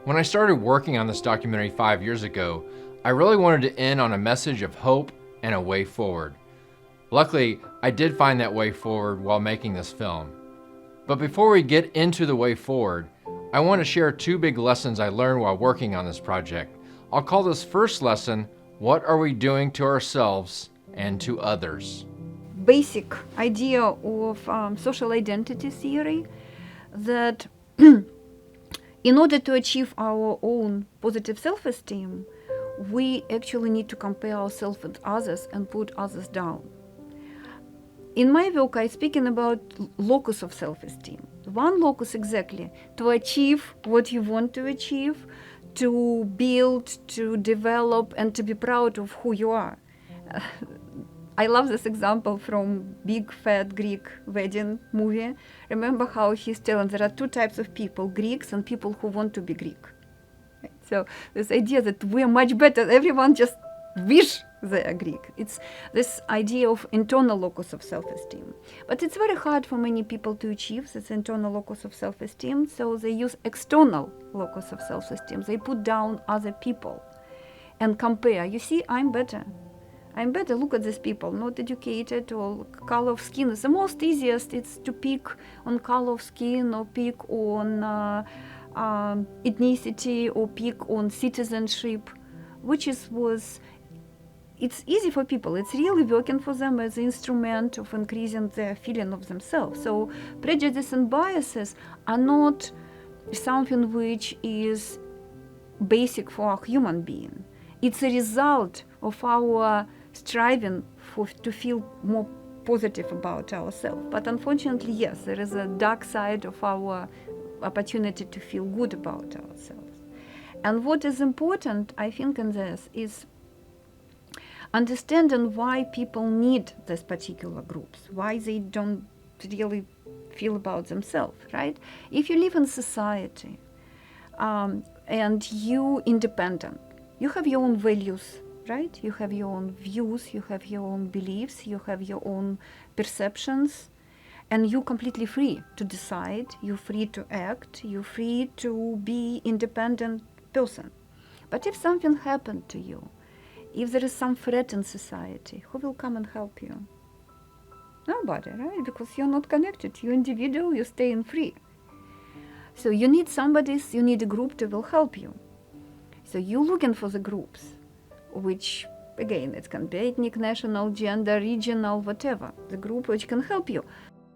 When I started working on this documentary 5 years ago, I really wanted to end on a message of hope and a way forward. Luckily, I did find that way forward while making this film. But before we get into the way forward, I want to share 2 big lessons I learned while working on this project. I'll call this first lesson, what are we doing to ourselves and to others? Basic idea of social identity theory that in order to achieve our own positive self-esteem, we actually need to compare ourselves with others and put others down. In my work, I'm speaking about locus of self-esteem. One locus exactly, to achieve what you want to achieve, to build, to develop, and to be proud of who you are. I love this example from Big Fat Greek Wedding movie. Remember how he's telling there are 2 types of people, Greeks and people who want to be Greek. So this idea that we're much better, everyone just wish they are Greek. It's this idea of internal locus of self-esteem. But it's very hard for many people to achieve this internal locus of self-esteem, so they use external locus of self-esteem. They put down other people and compare. You see, I'm better. Look at these people, not educated or color of skin. It's the most easiest, it's to pick on color of skin or pick on ethnicity or pick on citizenship, it's easy for people. It's really working for them as an instrument of increasing their feeling of themselves. So prejudice and biases are not something which is basic for a human being. It's a result of our striving to feel more positive about ourselves. But unfortunately, yes, there is a dark side of our opportunity to feel good about ourselves. And what is important, I think, in this is understanding why people need these particular groups, why they don't really feel about themselves, right? If you live in society and you independent, you have your own values, right? You have your own views, you have your own beliefs, you have your own perceptions, and you're completely free to decide, you're free to act, you're free to be independent person. But if something happened to you, if there is some threat in society, who will come and help you? Nobody, right? Because you're not connected, you're individual, you're staying free. So you need you need a group that will help you. So you're looking for the groups, which, again, it can be ethnic, national, gender, regional, whatever, the group which can help you.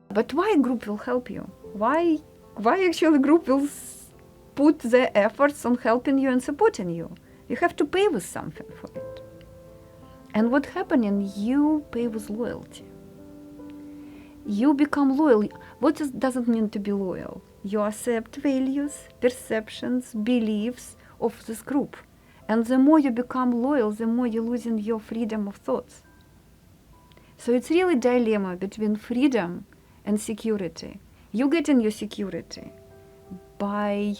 But why a group will help you? Why actually a group will put their efforts on helping you and supporting you? You have to pay with something for it. And what happening, you pay with loyalty. You become loyal. What does it mean to be loyal? You accept values, perceptions, beliefs of this group. And the more you become loyal, the more you're losing your freedom of thoughts. So it's really a dilemma between freedom and security. You get in your security by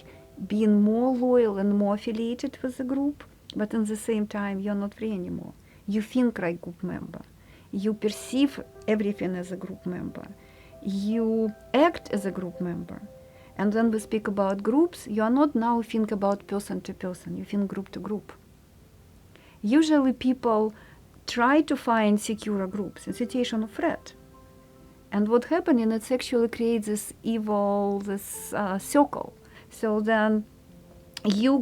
being more loyal and more affiliated with the group, but at the same time, you're not free anymore. You think like a group member. You perceive everything as a group member. You act as a group member. And when we speak about groups, you are not now think about person to person, you think group to group. Usually people try to find secure groups in situation of threat. And what happens, it actually creates this evil, this circle. So then you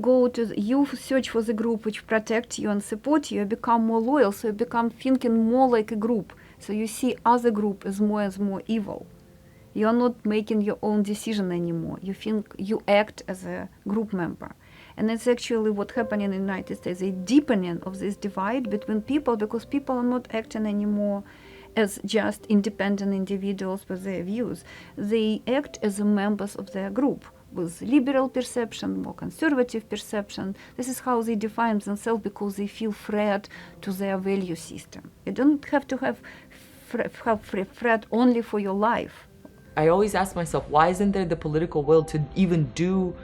search for the group which protects you and support you, you become more loyal, so you become thinking more like a group. So you see other group as more evil. You're not making your own decision anymore. You act as a group member. And it's actually what happened in the United States, a deepening of this divide between people, because people are not acting anymore as just independent individuals with their views. They act as members of their group with liberal perception, more conservative perception. This is how they define themselves, because they feel threat to their value system. You don't have to have threat only for your life. I always ask myself, why isn't there the political will to even do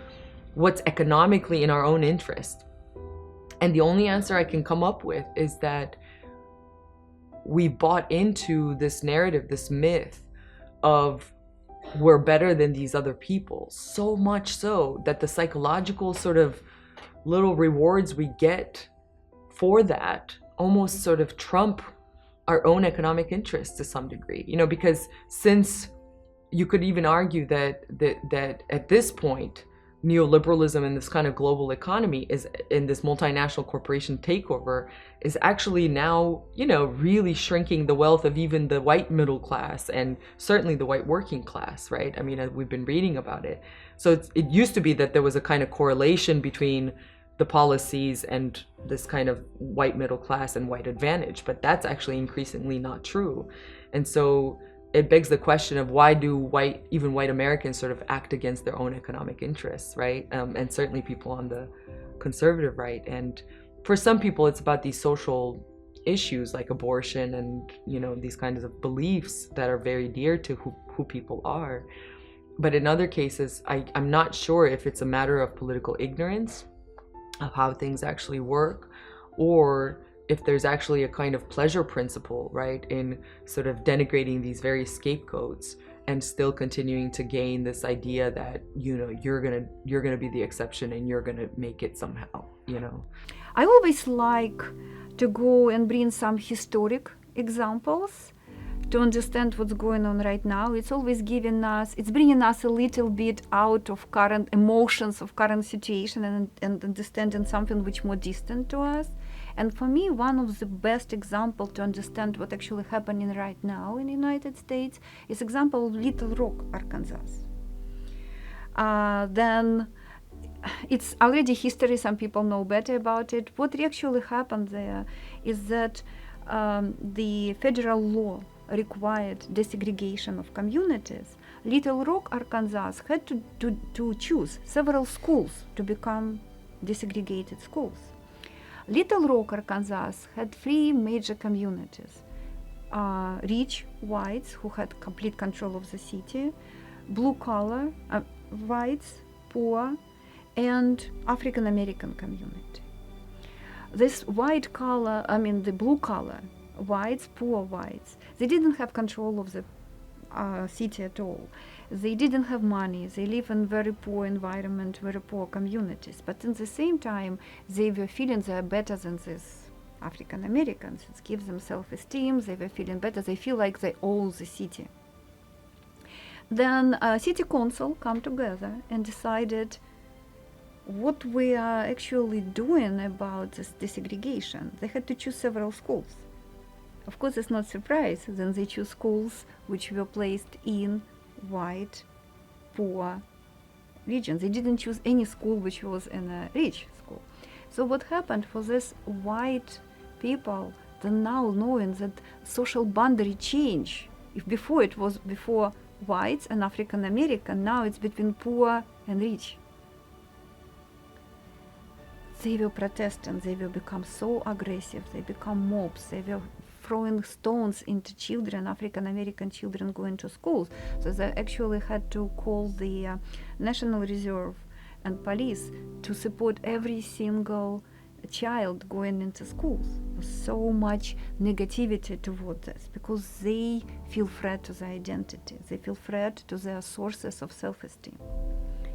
what's economically in our own interest? And the only answer I can come up with is that we bought into this narrative, this myth of we're better than these other people. So much so that the psychological sort of little rewards we get for that almost sort of trump our own economic interests to some degree. You know, because since you could even argue that at this point, neoliberalism and this kind of global economy is in this multinational corporation takeover is actually now, you know, really shrinking the wealth of even the white middle class and certainly the white working class, right? I mean, we've been reading about it. So it used to be that there was a kind of correlation between the policies and this kind of white middle class and white advantage, but that's actually increasingly not true. And so it begs the question of why do even white Americans sort of act against their own economic interests, right? And certainly people on the conservative right. And for some people, it's about these social issues like abortion and, you know, these kinds of beliefs that are very dear to who people are. But in other cases, I'm not sure if it's a matter of political ignorance of how things actually work, or if there's actually a kind of pleasure principle, right, in sort of denigrating these various scapegoats and still continuing to gain this idea that, you know, you're gonna be the exception and you're gonna make it somehow, you know. I always like to go and bring some historic examples to understand what's going on right now. It's always bringing us a little bit out of current emotions of current situation and understanding something which more distant to us. And for me, one of the best examples to understand what actually happening right now in the United States is example of Little Rock, Arkansas. Then it's already history, some people know better about it. What actually happened there is that the federal law required desegregation of communities. Little Rock, Arkansas had to choose several schools to become desegregated schools. Little Rock, Arkansas had 3 major communities. Rich whites who had complete control of the city, blue-collar whites, poor, and African American community. This the blue-collar whites, poor whites, they didn't have control of the city at all. They didn't have money. They live in very poor environment, very poor communities. But at the same time, they were feeling they are better than these African Americans. It gives them self-esteem. They were feeling better. They feel like they own the city. Then city council come together and decided what we are actually doing about this desegregation. They had to choose several schools. Of course, it's not surprise. Then they choose schools which were placed in white, poor regions. They didn't choose any school which was in a rich school. So what happened for this white people, they're now knowing that social boundary change. If before it was before whites and African American, now it's between poor and rich. They will protest and they will become so aggressive. They become mobs. They will throwing stones into children, African American children going to schools. So they actually had to call the National Reserve and police to support every single child going into schools. So much negativity toward this because they feel threat to their identity. They feel threat to their sources of self-esteem.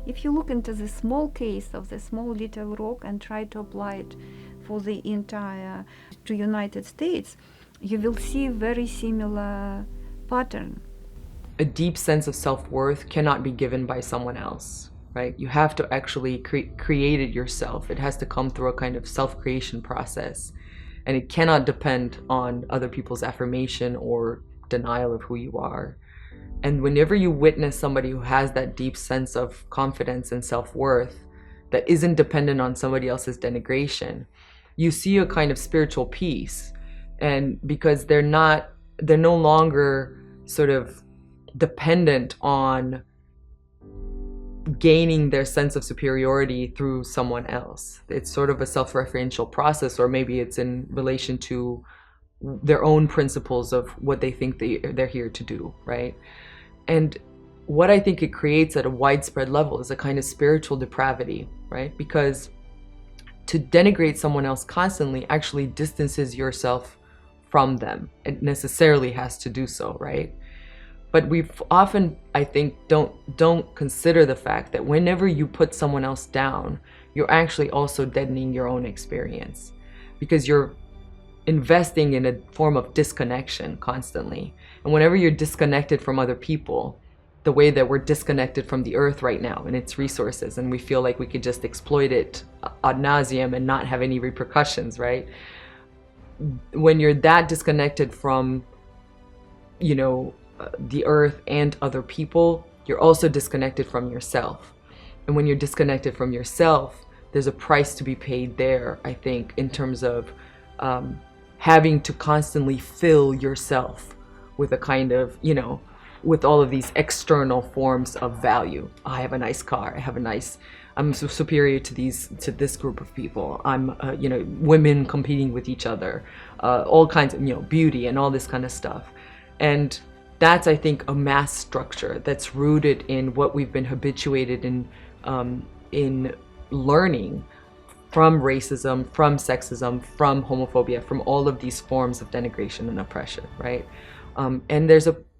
If you look into the small case of the small Little Rock and try to apply it for the entire to United States, you will see a very similar pattern. A deep sense of self-worth cannot be given by someone else, right? You have to actually create it yourself. It has to come through a kind of self-creation process. And it cannot depend on other people's affirmation or denial of who you are. And whenever you witness somebody who has that deep sense of confidence and self-worth that isn't dependent on somebody else's denigration, you see a kind of spiritual peace. And because they're no longer sort of dependent on gaining their sense of superiority through someone else. It's sort of a self-referential process, or maybe it's in relation to their own principles of what they think they're here to do, right? And what I think it creates at a widespread level is a kind of spiritual depravity, right? Because to denigrate someone else constantly actually distances yourself from them. It necessarily has to do so, right? But we often, I think, don't consider the fact that whenever you put someone else down, you're actually also deadening your own experience, because you're investing in a form of disconnection constantly. And whenever you're disconnected from other people, the way that we're disconnected from the earth right now and its resources, and we feel like we could just exploit it ad nauseum and not have any repercussions, right? When you're that disconnected from, the earth and other people, you're also disconnected from yourself. And when you're disconnected from yourself, there's a price to be paid there, I think, in terms of having to constantly fill yourself with a kind of, with all of these external forms of value. I have a nice car. I'm superior to this group of people. I'm, women competing with each other, all kinds of, beauty and all this kind of stuff. And that's, I think, a mass structure that's rooted in what we've been habituated in learning from racism, from sexism, from homophobia, from all of these forms of denigration and oppression, right? And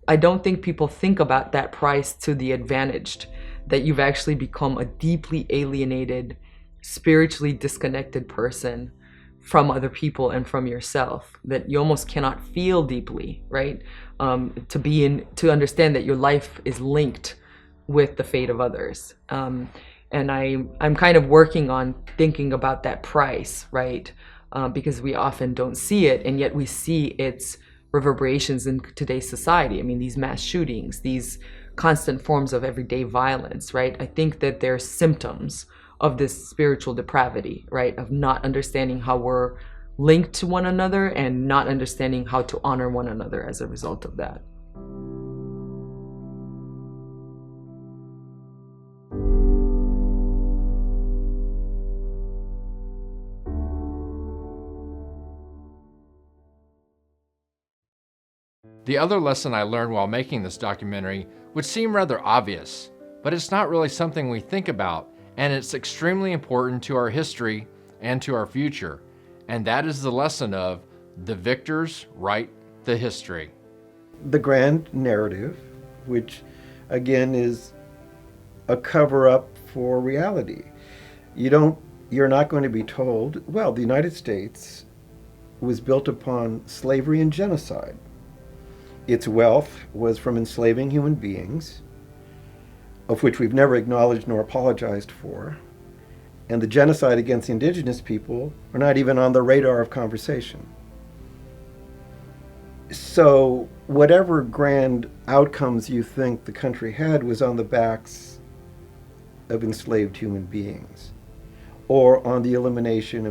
I don't think people think about that price to the advantaged, that you've actually become a deeply alienated, spiritually disconnected person from other people and from yourself, that you almost cannot feel deeply, right? To understand that your life is linked with the fate of others. And I'm kind of working on thinking about that price, right? Because we often don't see it, and yet we see its reverberations in today's society. I mean, these mass shootings, these constant forms of everyday violence, right? I think that they're symptoms of this spiritual depravity, right? Of not understanding how we're linked to one another and not understanding how to honor one another as a result of that. The other lesson I learned while making this documentary would seem rather obvious, but it's not really something we think about, and it's extremely important to our history and to our future. And that is the lesson of the victors write the history. The grand narrative, which again is a cover-up for reality. You're not going to be told, well, the United States was built upon slavery and genocide. Its wealth was from enslaving human beings, of which we've never acknowledged nor apologized for. And the genocide against the indigenous people are not even on the radar of conversation. So whatever grand outcomes you think the country had was on the backs of enslaved human beings, or on the elimination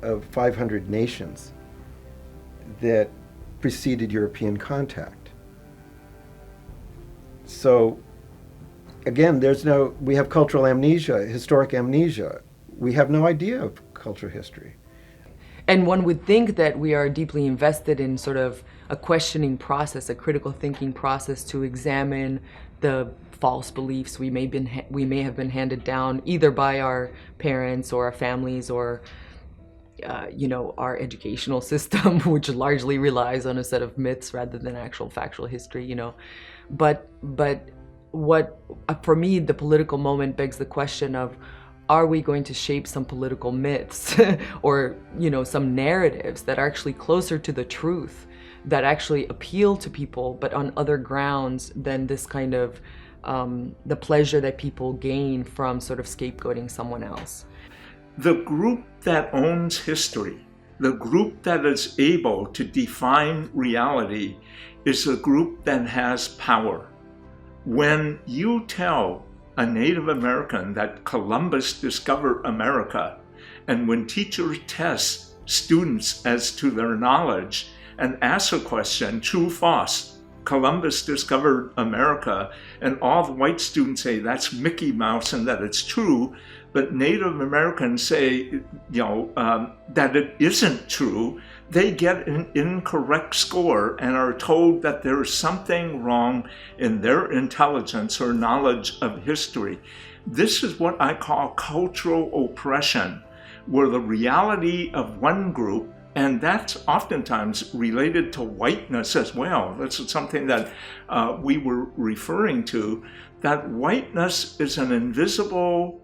of 500 nations that preceded European contact. So again, we have cultural amnesia, historic amnesia. We have no idea of cultural history. And one would think that we are deeply invested in sort of a questioning process, a critical thinking process to examine the false beliefs we may have been handed down either by our parents or our families or our educational system, which largely relies on a set of myths rather than actual factual history, But what, for me, the political moment begs the question of, are we going to shape some political myths or, some narratives that are actually closer to the truth, that actually appeal to people, but on other grounds than this kind of the pleasure that people gain from sort of scapegoating someone else? The group that owns history, the group that is able to define reality, is a group that has power. When you tell a Native American that Columbus discovered America, and when teachers test students as to their knowledge and ask a question, true, false, Columbus discovered America, and all the white students say that's Mickey Mouse and that it's true, but Native Americans say, that it isn't true, they get an incorrect score and are told that there is something wrong in their intelligence or knowledge of history. This is what I call cultural oppression, where the reality of one group And that's oftentimes related to whiteness as well. This is something that we were referring to, that whiteness is an invisible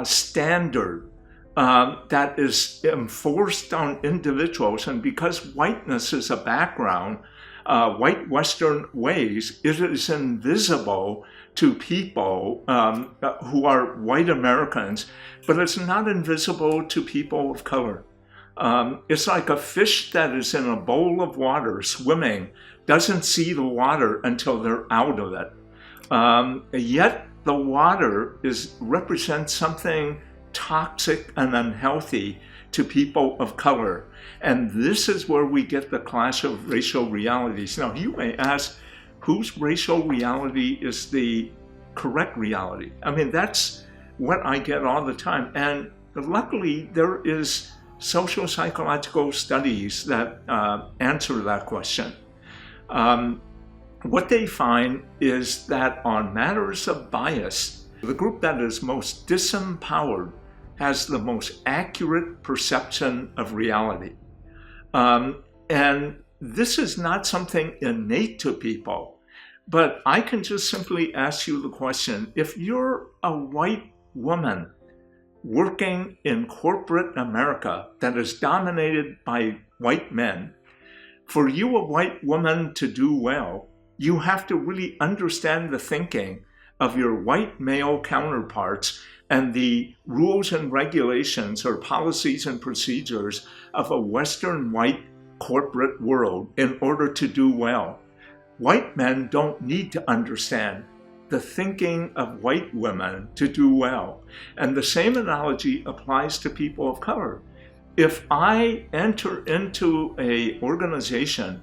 standard that is enforced on individuals. And because whiteness is a background, white Western ways, it is invisible to people who are white Americans, but it's not invisible to people of color. It's like a fish that is in a bowl of water swimming, doesn't see the water until they're out of it. Yet the water represents something toxic and unhealthy to people of color. And this is where we get the clash of racial realities. Now, you may ask, whose racial reality is the correct reality? I mean, that's what I get all the time. And luckily, there is social psychological studies that answer that question. What they find is that on matters of bias, the group that is most disempowered has the most accurate perception of reality. And this is not something innate to people, but I can just simply ask you the question, if you're a white woman working in corporate America that is dominated by white men, for you, a white woman, to do well, you have to really understand the thinking of your white male counterparts and the rules and regulations or policies and procedures of a Western white corporate world in order to do well. White men don't need to understand the thinking of white women to do well. And the same analogy applies to people of color. If I enter into an organization,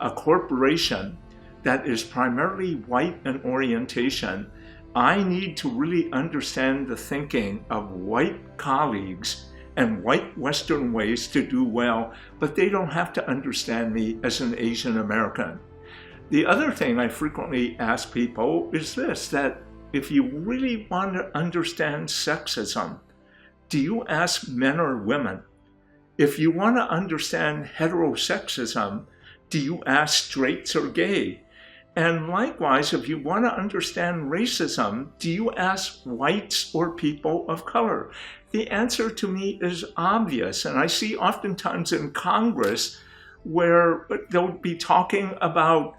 a corporation that is primarily white in orientation, I need to really understand the thinking of white colleagues and white Western ways to do well, but they don't have to understand me as an Asian American. The other thing I frequently ask people is this, that if you really want to understand sexism, do you ask men or women? If you want to understand heterosexism, do you ask straights or gay? And likewise, if you want to understand racism, do you ask whites or people of color? The answer to me is obvious. And I see oftentimes in Congress where they'll be talking about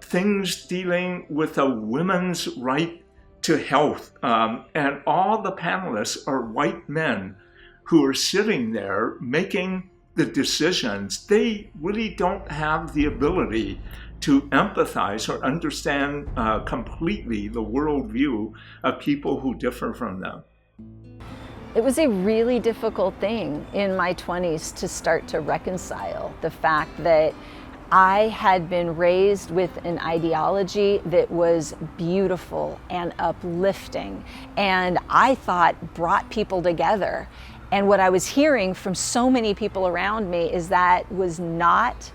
things dealing with a woman's right to health. And all the panelists are white men who are sitting there making the decisions. They really don't have the ability to empathize or understand completely the worldview of people who differ from them. It was a really difficult thing in my 20s to start to reconcile the fact that I had been raised with an ideology that was beautiful and uplifting, and I thought brought people together. And what I was hearing from so many people around me is that was not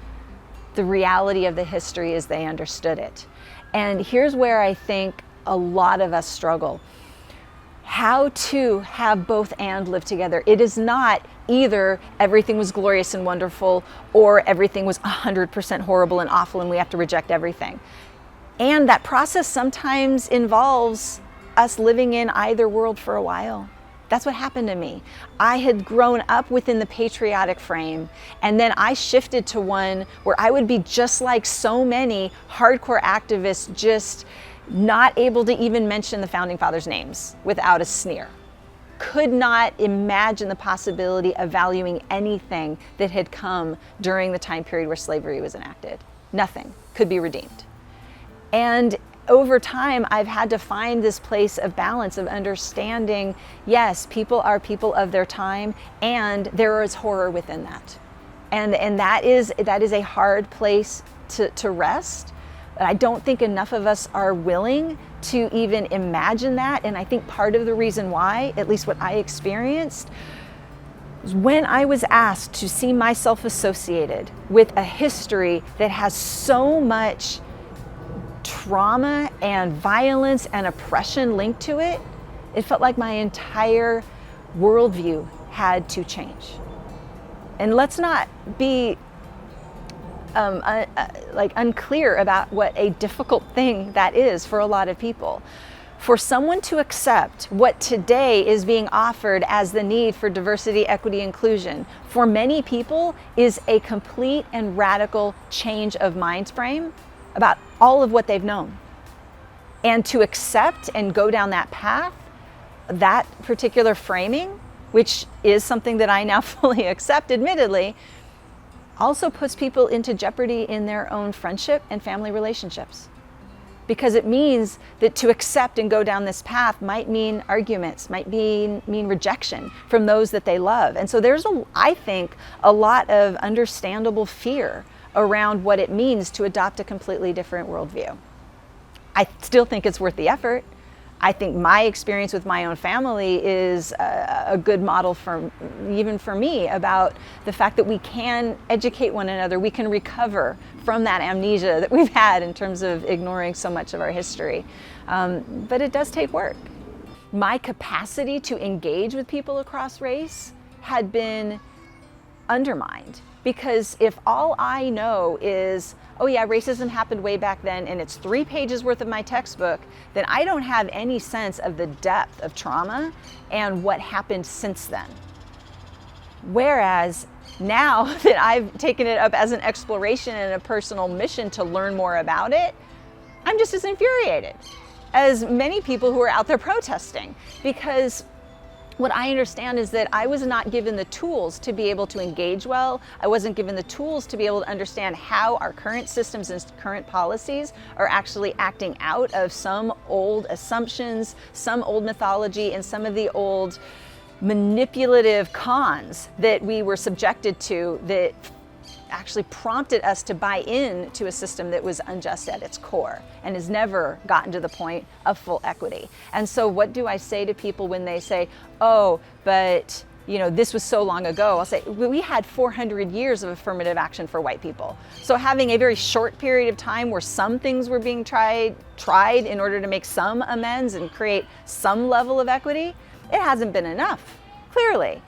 the reality of the history as they understood it. And here's where I think a lot of us struggle. How to have both and live together. It is not either everything was glorious and wonderful or everything was 100% horrible and awful and we have to reject everything. And that process sometimes involves us living in either world for a while. That's what happened to me. I had grown up within the patriotic frame, and then I shifted to one where I would be just like so many hardcore activists, just not able to even mention the Founding Fathers' names without a sneer. Could not imagine the possibility of valuing anything that had come during the time period where slavery was enacted. Nothing could be redeemed. And over time, I've had to find this place of balance, of understanding, yes, people are people of their time, and there is horror within that. And that is a hard place to rest. But I don't think enough of us are willing to even imagine that. And I think part of the reason why, at least what I experienced, was when I was asked to see myself associated with a history that has so much trauma and violence and oppression linked to it, it felt like my entire worldview had to change. And let's not be unclear about what a difficult thing that is for a lot of people. For someone to accept what today is being offered as the need for diversity, equity, inclusion, for many people is a complete and radical change of mind frame about all of what they've known. And to accept and go down that path, that particular framing, which is something that I now fully accept, admittedly, also puts people into jeopardy in their own friendship and family relationships. Because it means that to accept and go down this path might mean arguments, might mean rejection from those that they love. And so there's, I think, a lot of understandable fear around what it means to adopt a completely different worldview. I still think it's worth the effort. I think my experience with my own family is a good model even for me about the fact that we can educate one another, we can recover from that amnesia that we've had in terms of ignoring so much of our history. But it does take work. My capacity to engage with people across race had been undermined, because if all I know is, oh yeah, racism happened way back then and it's 3 pages worth of my textbook, then I don't have any sense of the depth of trauma and what happened since then. Whereas now that I've taken it up as an exploration and a personal mission to learn more about it, I'm just as infuriated as many people who are out there protesting, because what I understand is that I was not given the tools to be able to engage well. I wasn't given the tools to be able to understand how our current systems and current policies are actually acting out of some old assumptions, some old mythology, and some of the old manipulative cons that we were subjected to that actually prompted us to buy in to a system that was unjust at its core and has never gotten to the point of full equity. And so what do I say to people when they say, oh, but this was so long ago? I'll say, we had 400 years of affirmative action for white people. So having a very short period of time where some things were being tried in order to make some amends and create some level of equity, it hasn't been enough, clearly.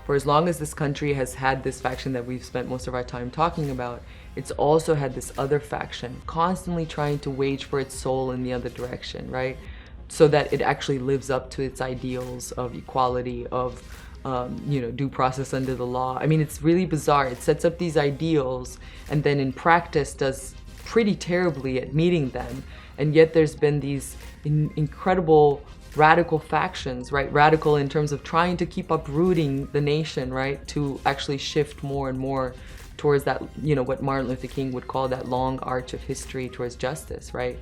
For as long as this country has had this faction that we've spent most of our time talking about, it's also had this other faction constantly trying to wage for its soul in the other direction, right? So that it actually lives up to its ideals of equality, of due process under the law. I mean, it's really bizarre. It sets up these ideals and then in practice does pretty terribly at meeting them. And yet there's been these incredible radical factions, right? Radical in terms of trying to keep uprooting the nation, right? To actually shift more and more towards that, what Martin Luther King would call that long arch of history towards justice, right?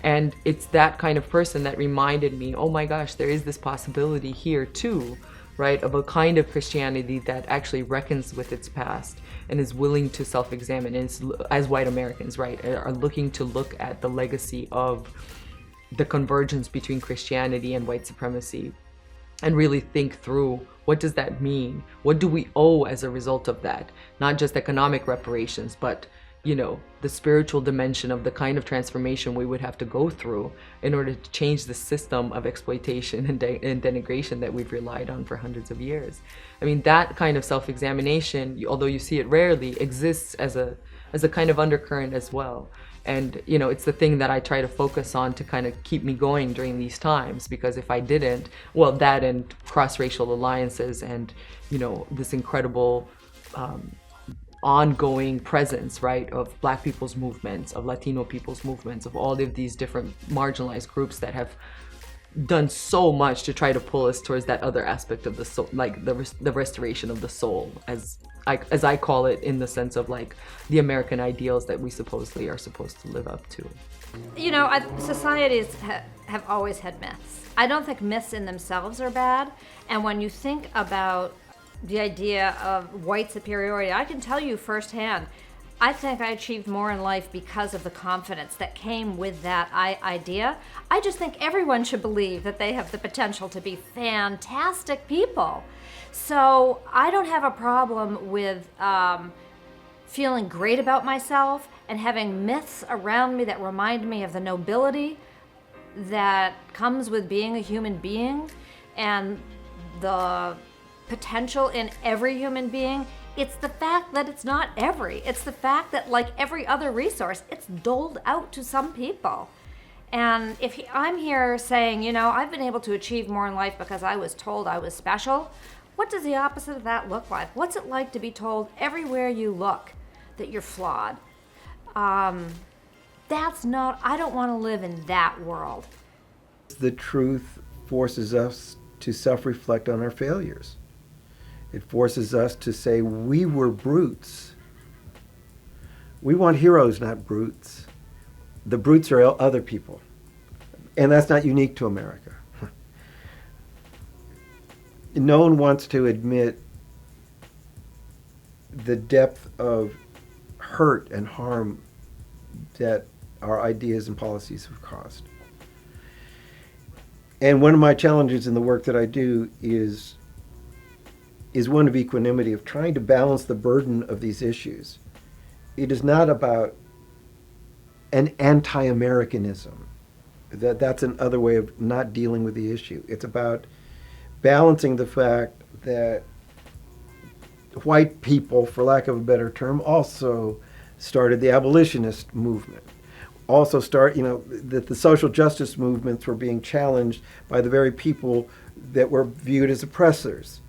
And it's that kind of person that reminded me, oh my gosh, there is this possibility here too, right? Of a kind of Christianity that actually reckons with its past and is willing to self-examine, and as white Americans, right, are looking to look at the legacy of the convergence between Christianity and white supremacy and really think through, what does that mean? What do we owe as a result of that? Not just economic reparations, but the spiritual dimension of the kind of transformation we would have to go through in order to change the system of exploitation and denigration that we've relied on for hundreds of years. I mean, that kind of self-examination, although you see it rarely, exists as a kind of undercurrent as well. And it's the thing that I try to focus on to kind of keep me going during these times, because if I didn't, well, that and cross-racial alliances and this incredible ongoing presence, right, of Black people's movements, of Latino people's movements, of all of these different marginalized groups that have done so much to try to pull us towards that other aspect of the soul, like the restoration of the soul, as I call it, in the sense of like the American ideals that we supposedly are supposed to live up to. Societies have always had myths. I don't think myths in themselves are bad. And when you think about the idea of white superiority, I can tell you firsthand, I think I achieved more in life because of the confidence that came with that idea. I just think everyone should believe that they have the potential to be fantastic people. So I don't have a problem with feeling great about myself and having myths around me that remind me of the nobility that comes with being a human being and the potential in every human being, it's the fact that it's not every. It's the fact that, like every other resource, it's doled out to some people. And if I'm here saying, you know, I've been able to achieve more in life because I was told I was special, what does the opposite of that look like? What's it like to be told everywhere you look that you're flawed? That's not, I don't want to live in that world. The truth forces us to self-reflect on our failures. It forces us to say we were brutes. We want heroes, not brutes. The brutes are other people. And that's not unique to America. No one wants to admit the depth of hurt and harm that our ideas and policies have caused. And one of my challenges in the work that I do is one of equanimity, of trying to balance the burden of these issues. It is not about an anti-Americanism. That's another way of not dealing with the issue. It's about balancing the fact that white people, for lack of a better term, also started the abolitionist movement. Also that the social justice movements were being challenged by the very people that were viewed as oppressors,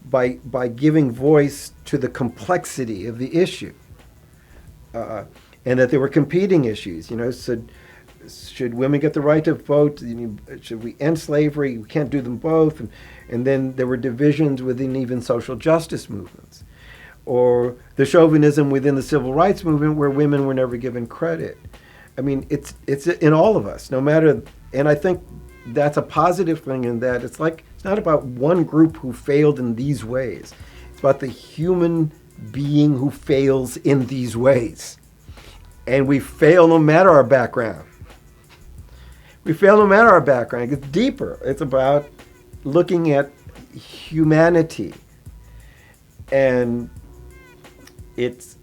by giving voice to the complexity of the issue, and that there were competing issues. Should women get the right to vote? Should we end slavery? We can't do them both. And then there were divisions within even social justice movements, or the chauvinism within the civil rights movement, where women were never given credit. I mean, it's in all of us, no matter. And I think that's a positive thing in that it's not about one group who failed in these ways. It's about the human being who fails in these ways. And we fail no matter our background. We fail no matter our background. It's deeper. It's about looking at humanity. And it's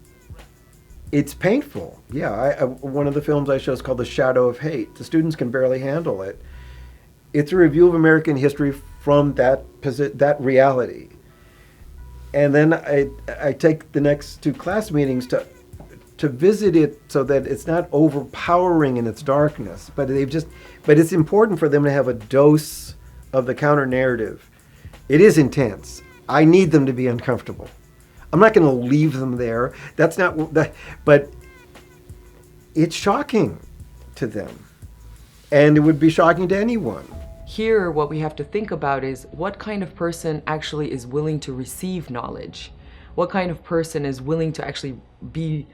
painful. Yeah, one of the films I show is called The Shadow of Hate. The students can barely handle it. It's a review of American history from that reality. And then I take the next two class meetings to visit it so that it's not overpowering in its darkness, but it's important for them to have a dose of the counter narrative. It is intense. I need them to be uncomfortable. I'm not going to leave them there. That's not that, but it's shocking to them. And it would be shocking to anyone. Here, what we have to think about is what kind of person actually is willing to receive knowledge? What kind of person is willing to actually be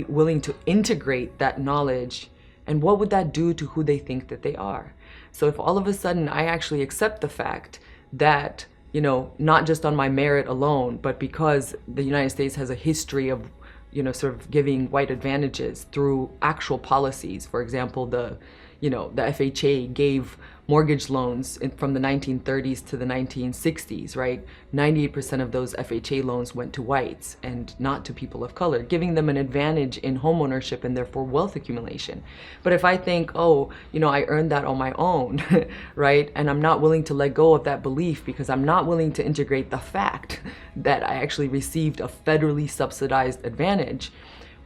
willing to integrate that knowledge? And what would that do to who they think that they are? So if all of a sudden I actually accept the fact that, not just on my merit alone, but because the United States has a history of, sort of giving white advantages through actual policies. For example, the FHA gave mortgage loans from the 1930s to the 1960s, right? 98% of those FHA loans went to whites and not to people of color, giving them an advantage in homeownership and therefore wealth accumulation. But if I think, I earned that on my own, right? And I'm not willing to let go of that belief because I'm not willing to integrate the fact that I actually received a federally subsidized advantage,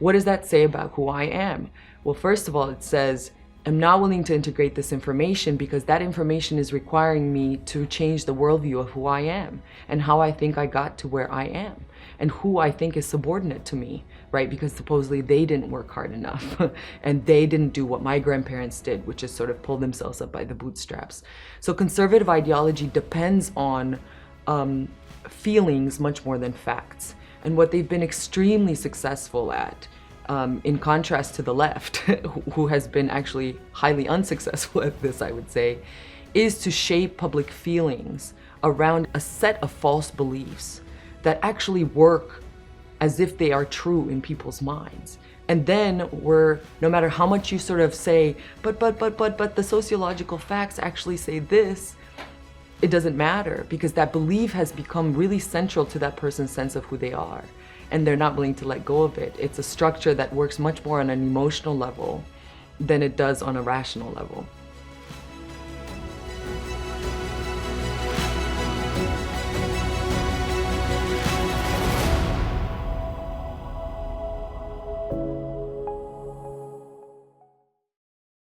what does that say about who I am? Well, first of all, it says, I'm not willing to integrate this information because that information is requiring me to change the worldview of who I am and how I think I got to where I am and who I think is subordinate to me, right? Because supposedly they didn't work hard enough and they didn't do what my grandparents did, which is sort of pull themselves up by the bootstraps. So conservative ideology depends on feelings much more than facts. And what they've been extremely successful at, in contrast to the left, who has been actually highly unsuccessful at this, I would say, is to shape public feelings around a set of false beliefs that actually work as if they are true in people's minds. And then no matter how much you sort of say, but the sociological facts actually say this, it doesn't matter because that belief has become really central to that person's sense of who they are. And they're not willing to let go of it. It's a structure that works much more on an emotional level than it does on a rational level.